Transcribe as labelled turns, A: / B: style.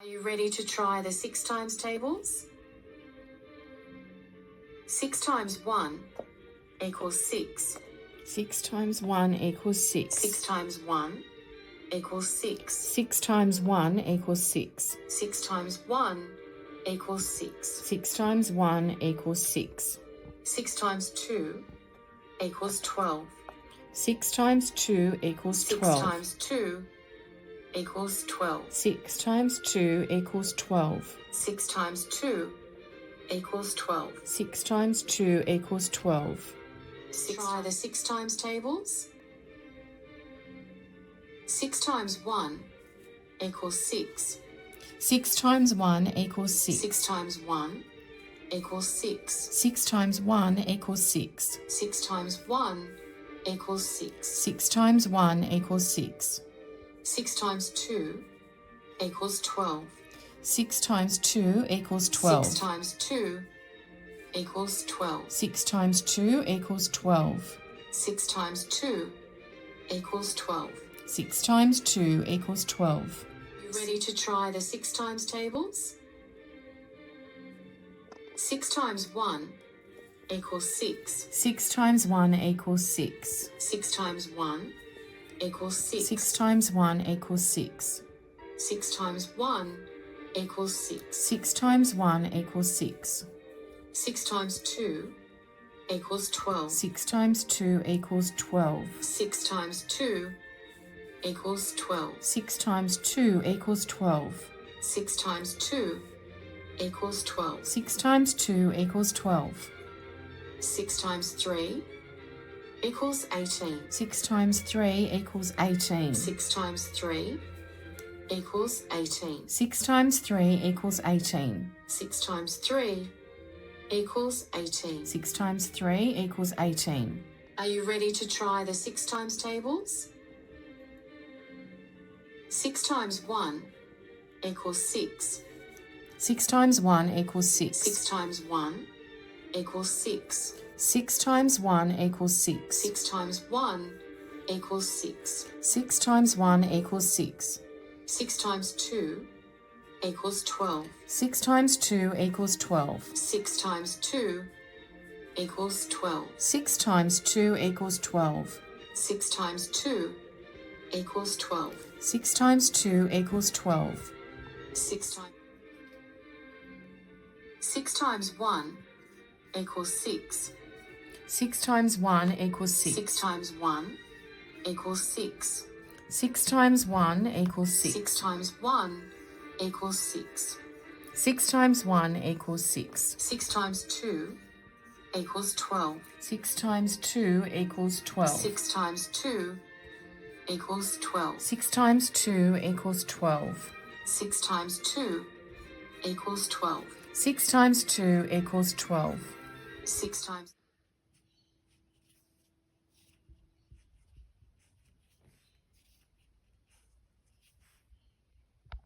A: you ready to try the 6 times tables? 6 times 1 equals 6.
B: 6 times 1 equals 6.
A: 6 times 1 equals 6.
B: 6 times 1 equals 6.
A: 6 times 1 equals 6.
B: 6 times 1 equals 6.
A: 6 times 2 equals 12.
B: 6 times 2 equals
A: 6
B: 12.
A: times 2 equals 12.
B: 6 times 2 equals 12.
A: 6 times 2 equals 12.
B: 6 times 2 equals 12.
A: Try the 6 times tables. 6 times 1 equals 6.
B: 6 times 1 equals 6.
A: 6 times 1 equals 6.
B: 6 times 1 equals 6.
A: 6 times 1 equals 6.
B: 6 times 1 equals 6.
A: 6 times 2 equals 12.
B: 6 times 2 equals 12.
A: 6 times 2 equals 12.
B: 6 times 2 equals 12.
A: 6 times 2 equals 12.
B: 6 times 2 equals 12.
A: You ready to try the 6 times tables? 6 times 1 equals 6.
B: 6 times 1 equals 6.
A: 6 times 1 equals 6.
B: 6 times 1 equals 6.
A: 6 times 1 equals 6.
B: 6 times 1 equals 6.
A: 6 times 2 equals 12.
B: 6 times 2 equals 12.
A: 6 times 2 equals 12.
B: 6 times 2 equals 12.
A: 6 times 2 equals 12.
B: 6 times 2 equals 12.
A: 6 times 3 equals 18.
B: 6 times 3 equals 18.
A: 6 times 3 equals 18.
B: 6 times 3 equals 18.
A: 6 times 3 equals 18.
B: 6 times 3 equals 18.
A: Are you ready to try the 6 times tables? 6 times 1 equals 6.
B: 6 times 1 equals 6.
A: 6 times 1 equals 6.
B: 6 times 1 equals 6.
A: 6 times 1 equals 6.
B: 6 times 1 equals 6.
A: 6 times 2 equals 12.
B: 6 times 2 equals 12.
A: 6 times 2 equals 12.
B: 6 times 2 equals 12.
A: 6 times 2 equals 12.
B: 6 times 2 equals 12.
A: 6 times 1 equals 6.
B: 6 times 1 equals 6.
A: 6 times 1 equals 6.
B: 6 times 1 equals 6.
A: 6 times 1 equals 6.
B: 6 times 1 equals 6.
A: 6 times 2 equals 12.
B: 6 times 2 equals 12.
A: 6 times 2 equals 12.
B: 6 times 2 equals 12.
A: 6 times 2 equals 12.
B: 6 times 2 equals 12.
A: 6 times